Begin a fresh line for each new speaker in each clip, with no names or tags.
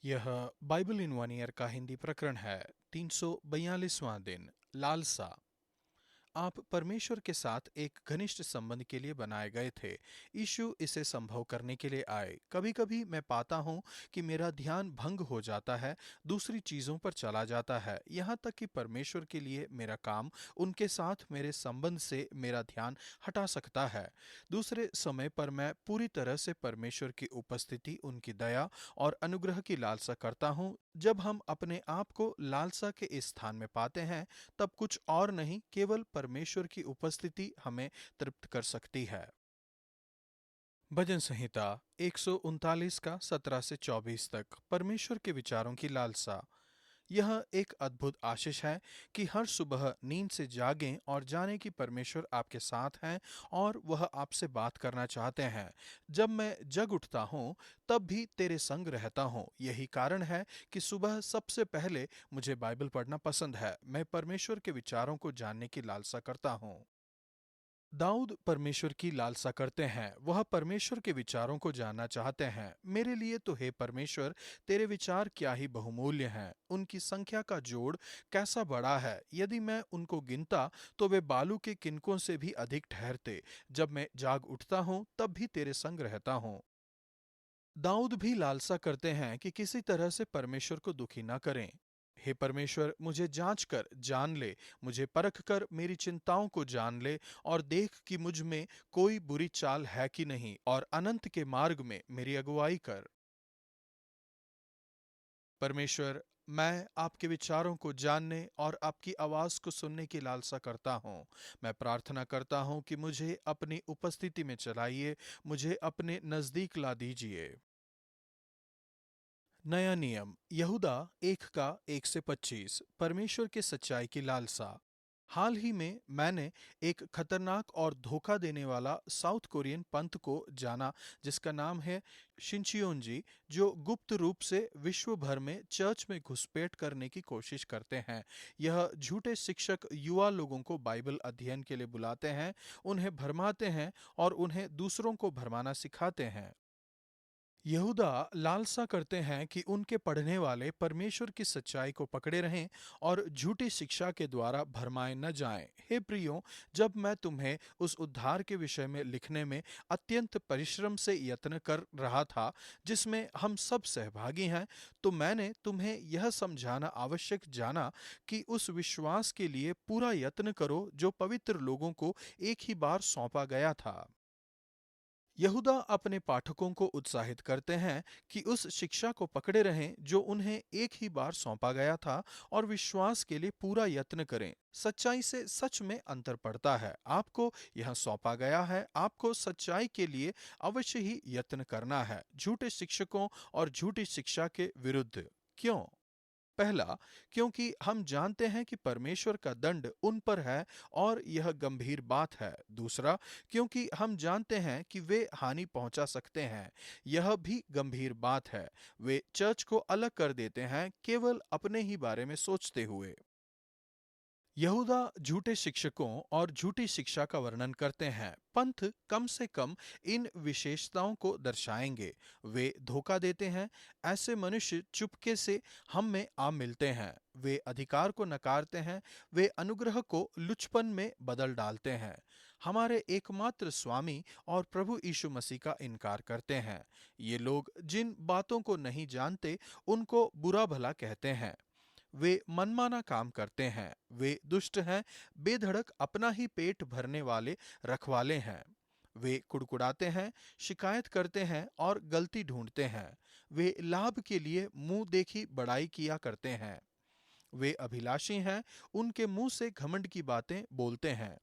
यह Bible in one year का हिंदी प्रकरण है। 342वां दिन, लालसा। आप परमेश्वर के साथ एक घनिष्ठ संबंध के लिए बनाए गए थे। यीशु इसे संभव करने के लिए आए। कभी कभी मैं पाता हूँ कि मेरा ध्यान भंग हो जाता है, दूसरी चीजों पर चला जाता है, यहाँ तक कि परमेश्वर के लिए मेरा काम, उनके साथ मेरे संबंध से मेरा ध्यान हटा सकता है। दूसरे समय पर मैं पूरी तरह से परमेश्वर की उपस्थिति, उनकी दया और अनुग्रह की लालसा करता हूँ। जब हम अपने आप को लालसा के इस स्थान में पाते हैं, तब कुछ और नहीं, केवल परमेश्वर की उपस्थिति हमें तृप्त कर सकती है। भजन संहिता 139 का 17 से 24 तक। परमेश्वर के विचारों की लालसा। यह एक अद्भुत आशीष है कि हर सुबह नींद से जागें और जानें कि परमेश्वर आपके साथ हैं और वह आपसे बात करना चाहते हैं। जब मैं जग उठता हूँ, तब भी तेरे संग रहता हूँ। यही कारण है कि सुबह सबसे पहले मुझे बाइबल पढ़ना पसंद है। मैं परमेश्वर के विचारों को जानने की लालसा करता हूँ। दाऊद परमेश्वर की लालसा करते हैं। वह परमेश्वर के विचारों को जानना चाहते हैं। मेरे लिए तो हे परमेश्वर, तेरे विचार क्या ही बहुमूल्य हैं। उनकी संख्या का जोड़ कैसा बड़ा है। यदि मैं उनको गिनता तो वे बालू के किनकों से भी अधिक ठहरते। जब मैं जाग उठता हूँ, तब भी तेरे संग रहता हूँ। दाऊद भी लालसा करते हैं कि किसी तरह से परमेश्वर को दुखी न करें। हे परमेश्वर, मुझे जांच कर जान ले, मुझे परख कर मेरी चिंताओं को जान ले और देख कि मुझ में कोई बुरी चाल है कि नहीं, और अनंत के मार्ग में मेरी अगुवाई कर। परमेश्वर, मैं आपके विचारों को जानने और आपकी आवाज को सुनने की लालसा करता हूँ। मैं प्रार्थना करता हूँ कि मुझे अपनी उपस्थिति में चलाइए, मुझे अपने नजदीक ला दीजिए। नया नियम, यहूदा 1 का 1 से 25। परमेश्वर के सच्चाई की लालसा। हाल ही में मैंने एक खतरनाक और धोखा देने वाला साउथ कोरियन पंथ को जाना, जिसका नाम है शिंचियोंजी, जो गुप्त रूप से विश्व भर में चर्च में घुसपैठ करने की कोशिश करते हैं। यह झूठे शिक्षक युवा लोगों को बाइबल अध्ययन के लिए बुलाते हैं, उन्हें भरमाते हैं और उन्हें दूसरों को भरमाना सिखाते हैं। यहूदा लालसा करते हैं कि उनके पढ़ने वाले परमेश्वर की सच्चाई को पकड़े रहें और झूठी शिक्षा के द्वारा भरमाए न जाएं। हे प्रियो, जब मैं तुम्हें उस उद्धार के विषय में लिखने में अत्यंत परिश्रम से यत्न कर रहा था, जिसमें हम सब सहभागी हैं, तो मैंने तुम्हें यह समझाना आवश्यक जाना कि उस विश्वास के लिए पूरा यत्न करो जो पवित्र लोगों को एक ही बार सौंपा गया था। यहूदा अपने पाठकों को उत्साहित करते हैं कि उस शिक्षा को पकड़े रहें जो उन्हें एक ही बार सौंपा गया था, और विश्वास के लिए पूरा यत्न करें। सच्चाई से सच में अंतर पड़ता है। आपको यह सौंपा गया है, आपको सच्चाई के लिए अवश्य ही यत्न करना है, झूठे शिक्षकों और झूठी शिक्षा के विरुद्ध। क्यों? पहला, क्योंकि हम जानते हैं कि परमेश्वर का दंड उन पर है और यह गंभीर बात है। दूसरा, क्योंकि हम जानते हैं कि वे हानि पहुंचा सकते हैं। यह भी गंभीर बात है। वे चर्च को अलग कर देते हैं, केवल अपने ही बारे में सोचते हुए। यहूदा झूठे शिक्षकों और झूठी शिक्षा का वर्णन करते हैं। पंथ कम से कम इन विशेषताओं को दर्शाएंगे। वे धोखा देते हैं। ऐसे मनुष्य चुपके से हम में आ मिलते हैं। वे अधिकार को नकारते हैं। वे अनुग्रह को लुचपन में बदल डालते हैं। हमारे एकमात्र स्वामी और प्रभु यीशु मसीह का इनकार करते हैं। ये लोग जिन बातों को नहीं जानते, उनको बुरा भला कहते हैं। वे मनमाना काम करते हैं। वे दुष्ट हैं, बेधड़क अपना ही पेट भरने वाले रखवाले हैं। वे कुड़कुड़ाते हैं, शिकायत करते हैं और गलती ढूंढते हैं। वे लाभ के लिए मुंह देखी बड़ाई किया करते हैं। वे अभिलाषी हैं, उनके मुंह से घमंड की बातें बोलते हैं।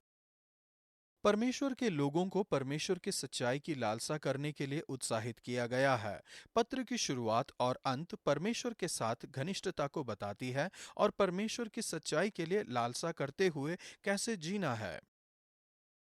परमेश्वर के लोगों को परमेश्वर की सच्चाई की लालसा करने के लिए उत्साहित किया गया है। पत्र की शुरुआत और अंत परमेश्वर के साथ घनिष्ठता को बताती है और परमेश्वर की सच्चाई के लिए लालसा करते हुए कैसे जीना है।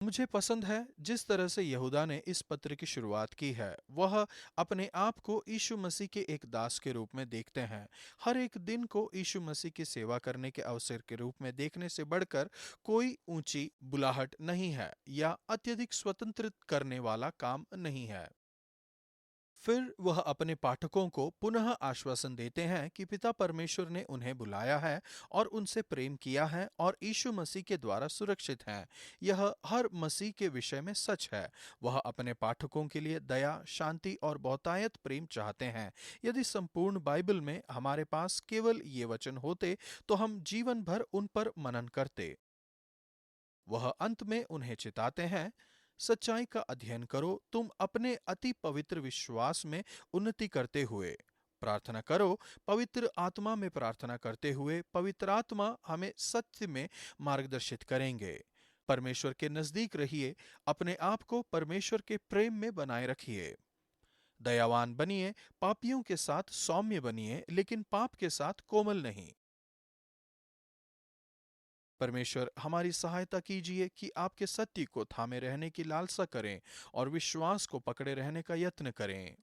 मुझे पसंद है जिस तरह से यहूदा ने इस पत्र की शुरुआत की है। वह अपने आप को यीशु मसीह के एक दास के रूप में देखते हैं। हर एक दिन को यीशु मसीह की सेवा करने के अवसर के रूप में देखने से बढ़कर कोई ऊंची बुलाहट नहीं है या अत्यधिक स्वतंत्र करने वाला काम नहीं है। फिर वह अपने पाठकों को पुनः आश्वासन देते हैं कि पिता परमेश्वर ने उन्हें बुलाया है और उनसे प्रेम किया है और यीशु मसीह के द्वारा सुरक्षित हैं। यह हर मसीह के विषय में सच है। वह अपने पाठकों के लिए दया, शांति और बहुतायत प्रेम चाहते हैं। यदि संपूर्ण बाइबल में हमारे पास केवल ये वचन होते तो हम जीवन भर उन पर मनन करते। वह अंत में उन्हें चिताते हैं, सच्चाई का अध्ययन करो, तुम अपने अति पवित्र विश्वास में उन्नति करते हुए। प्रार्थना करो, पवित्र आत्मा में प्रार्थना करते हुए पवित्र आत्मा हमें सत्य में मार्गदर्शित करेंगे। परमेश्वर के नजदीक रहिए, अपने आप को परमेश्वर के प्रेम में बनाए रखिए। दयावान बनिए, पापियों के साथ सौम्य बनिए, लेकिन पाप के साथ कोमल नहीं। परमेश्वर हमारी सहायता कीजिए कि आपके सत्य को थामे रहने की लालसा करें और विश्वास को पकड़े रहने का यत्न करें।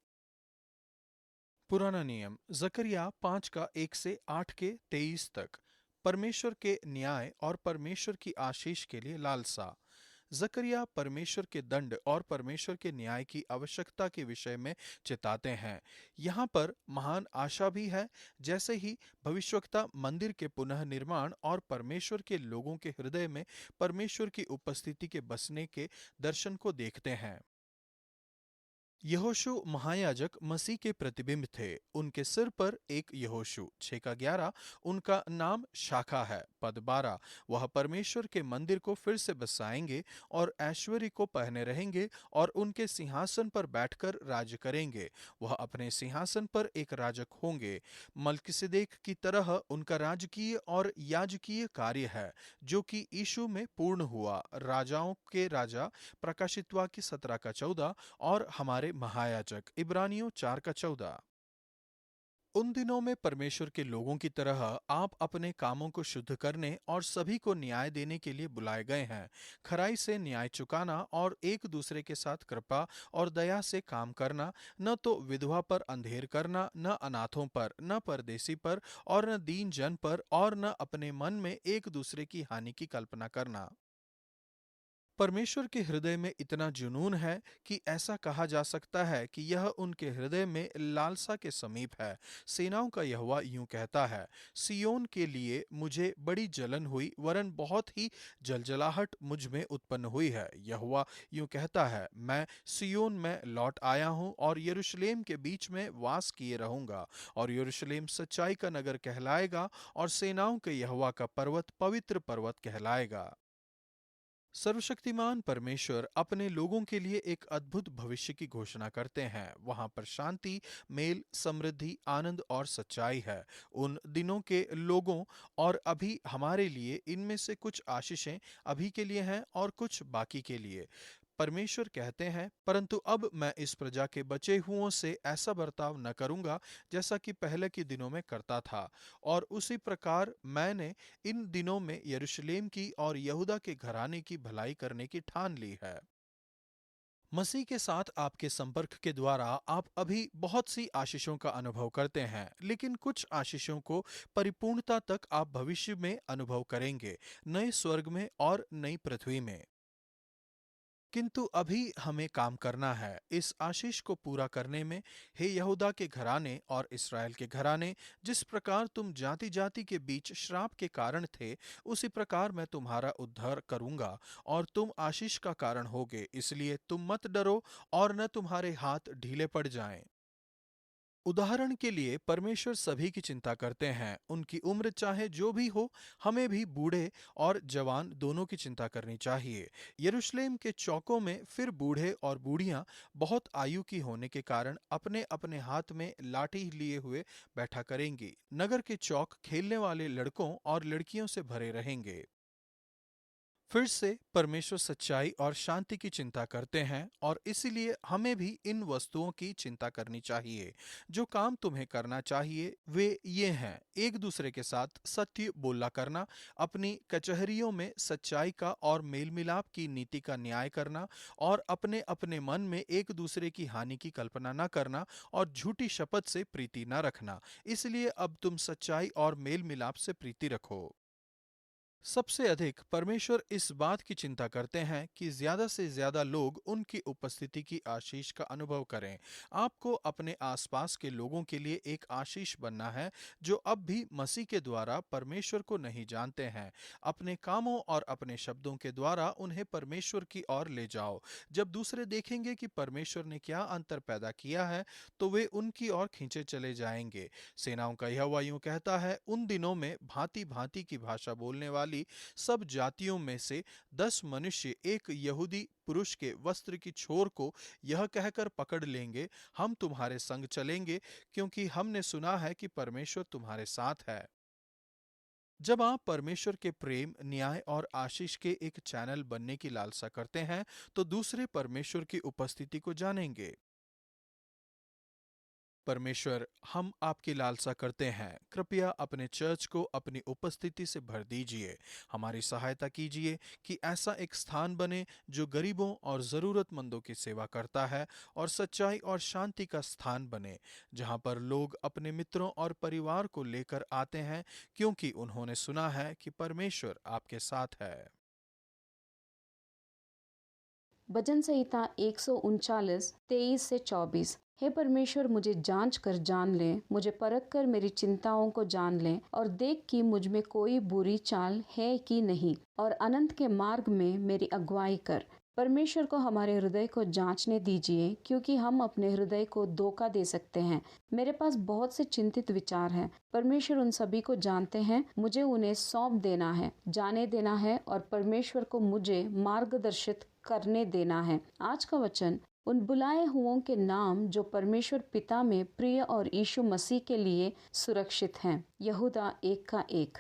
पुराना नियम जकरिया 5 का 1 से 8 के 23 तक। परमेश्वर के न्याय और परमेश्वर की आशीष के लिए लालसा। जकरिया परमेश्वर के दंड और परमेश्वर के न्याय की आवश्यकता के विषय में चिताते हैं। यहाँ पर महान आशा भी है। जैसे ही भविष्यवक्ता मंदिर के पुनः निर्माण और परमेश्वर के लोगों के हृदय में परमेश्वर की उपस्थिति के बसने के दर्शन को देखते हैं। यहोशू महायाजक मसीह के प्रतिबिंब थे। उनके सिर पर एक यहोशू 6 का 11। उनका नाम शाखा है। पद 12। वह परमेश्वर के मंदिर को फिर से बसाएंगे और ऐश्वर्य को पहने रहेंगे और उनके सिंहासन पर बैठकर राज करेंगे। वह अपने सिंहासन पर एक राजक होंगे। मल्किसिदेक की तरह उनका राजकीय और याजकीय कार्य है, जो कि यीशु में पूर्ण हुआ। राजाओं के राजा प्रकाशितवाक्य 17 का 14 और हमारे महायाजक इब्रानियों 4 का 14। उन दिनों में परमेश्वर के लोगों की तरह आप अपने कामों को शुद्ध करने और सभी को न्याय देने के लिए बुलाए गए हैं। खराई से न्याय चुकाना और एक दूसरे के साथ कृपा और दया से काम करना, न तो विधवा पर अंधेर करना, न अनाथों पर, न परदेसी पर और न दीन जन पर, और न अपने मन में एक दूसरे की हानि की कल्पना करना। परमेश्वर के हृदय में इतना जुनून है कि ऐसा कहा जा सकता है कि यह उनके हृदय में लालसा के समीप है। सेनाओं का यहोवा यूं कहता है, सियोन के लिए मुझे बड़ी जलन हुई, वरन बहुत ही जलजलाहट मुझ में उत्पन्न हुई है। यहोवा यूं कहता है, मैं सियोन में लौट आया हूं और यरूशलेम के बीच में वास किए रहूंगा, और यरूशलेम सच्चाई का नगर कहलाएगा और सेनाओं के यहोवा का पर्वत पवित्र पर्वत कहलाएगा। सर्वशक्तिमान परमेश्वर अपने लोगों के लिए एक अद्भुत भविष्य की घोषणा करते हैं। वहां पर शांति, मेल, समृद्धि, आनंद और सच्चाई है। उन दिनों के लोगों और अभी हमारे लिए इनमें से कुछ आशीषें अभी के लिए हैं और कुछ बाकी के लिए। परमेश्वर कहते हैं, परंतु अब मैं इस प्रजा के बचे हुओं से ऐसा बर्ताव न करूंगा जैसा कि पहले के दिनों में करता था, और उसी प्रकार मैंने इन दिनों में यरूशलेम की और यहूदा के घराने की भलाई करने की ठान ली है। मसीह के साथ आपके संपर्क के द्वारा आप अभी बहुत सी आशीषों का अनुभव करते हैं, लेकिन कुछ आशीषों को परिपूर्णता तक आप भविष्य में अनुभव करेंगे, नए स्वर्ग में और नई पृथ्वी में। किंतु अभी हमें काम करना है इस आशीष को पूरा करने में। हे यहूदा के घराने और इस्राएल के घराने, जिस प्रकार तुम जाति जाति के बीच श्राप के कारण थे, उसी प्रकार मैं तुम्हारा उद्धार करूंगा और तुम आशीष का कारण होगे। इसलिए तुम मत डरो और न तुम्हारे हाथ ढीले पड़ जाएं। उदाहरण के लिए परमेश्वर सभी की चिंता करते हैं, उनकी उम्र चाहे जो भी हो। हमें भी बूढ़े और जवान दोनों की चिंता करनी चाहिए। यरूशलेम के चौकों में फिर बूढ़े और बूढ़ियां बहुत आयु की होने के कारण अपने अपने हाथ में लाठी लिए हुए बैठा करेंगी। नगर के चौक खेलने वाले लड़कों और लड़कियों से भरे रहेंगे। फिर से परमेश्वर सच्चाई और शांति की चिंता करते हैं, और इसीलिए हमें भी इन वस्तुओं की चिंता करनी चाहिए। जो काम तुम्हें करना चाहिए वे ये हैं: एक दूसरे के साथ सत्य बोला करना, अपनी कचहरियों में सच्चाई का और मेल मिलाप की नीति का न्याय करना, और अपने अपने मन में एक दूसरे की हानि की कल्पना न करना, और झूठी शपथ से प्रीति न रखना। इसलिए अब तुम सच्चाई और मेल मिलाप से प्रीति रखो। सबसे अधिक परमेश्वर इस बात की चिंता करते हैं कि ज्यादा से ज्यादा लोग उनकी उपस्थिति की आशीष का अनुभव करें। आपको अपने आसपास के लोगों के लिए एक आशीष बनना है जो अब भी मसीह के द्वारा परमेश्वर को नहीं जानते हैं। अपने कामों और अपने शब्दों के द्वारा उन्हें परमेश्वर की ओर ले जाओ। जब दूसरे देखेंगे कि परमेश्वर ने क्या अंतर पैदा किया है, तो वे उनकी ओर खींचे चले जाएंगे। सेनाओं का यहोवा यूं कहता है, उन दिनों में भांति भांति की भाषा बोलने वाली सब जातियों में से 10 मनुष्य एक यहूदी पुरुष के वस्त्र की छोर को यह कहकर पकड़ लेंगे, हम तुम्हारे संग चलेंगे, क्योंकि हमने सुना है कि परमेश्वर तुम्हारे साथ है। जब आप परमेश्वर के प्रेम, न्याय और आशीष के एक चैनल बनने की लालसा करते हैं, तो दूसरे परमेश्वर की उपस्थिति को जानेंगे। परमेश्वर, हम आपकी लालसा करते हैं। कृपया अपने चर्च को अपनी उपस्थिति से भर दीजिए। हमारी सहायता कीजिए कि ऐसा एक स्थान बने जो गरीबों और ज़रूरतमंदों की सेवा करता है और सच्चाई और शांति का स्थान बने, जहां पर लोग अपने मित्रों और परिवार को लेकर आते हैं, क्योंकि उन्होंने सुना है कि परमेश्वर आपके साथ है।
भजन संहिता 139 23 से 24। हे परमेश्वर, मुझे जांच कर जान ले, मुझे परख कर मेरी चिंताओं को जान ले और देख कि मुझ में कोई बुरी चाल है कि नहीं, और अनंत के मार्ग में मेरी अगुवाई कर। परमेश्वर को हमारे हृदय को जांचने दीजिए, क्योंकि हम अपने हृदय को धोखा दे सकते हैं। मेरे पास बहुत से चिंतित विचार हैं। परमेश्वर उन सभी को जानते हैं। मुझे उन्हें सौंप देना है, जाने देना है, और परमेश्वर को मुझे मार्गदर्शित करने देना है। आज का वचन उन बुलाए हुओं के नाम जो परमेश्वर पिता में प्रिय और यीशु मसीह के लिए सुरक्षित हैं। यहूदा 1:1।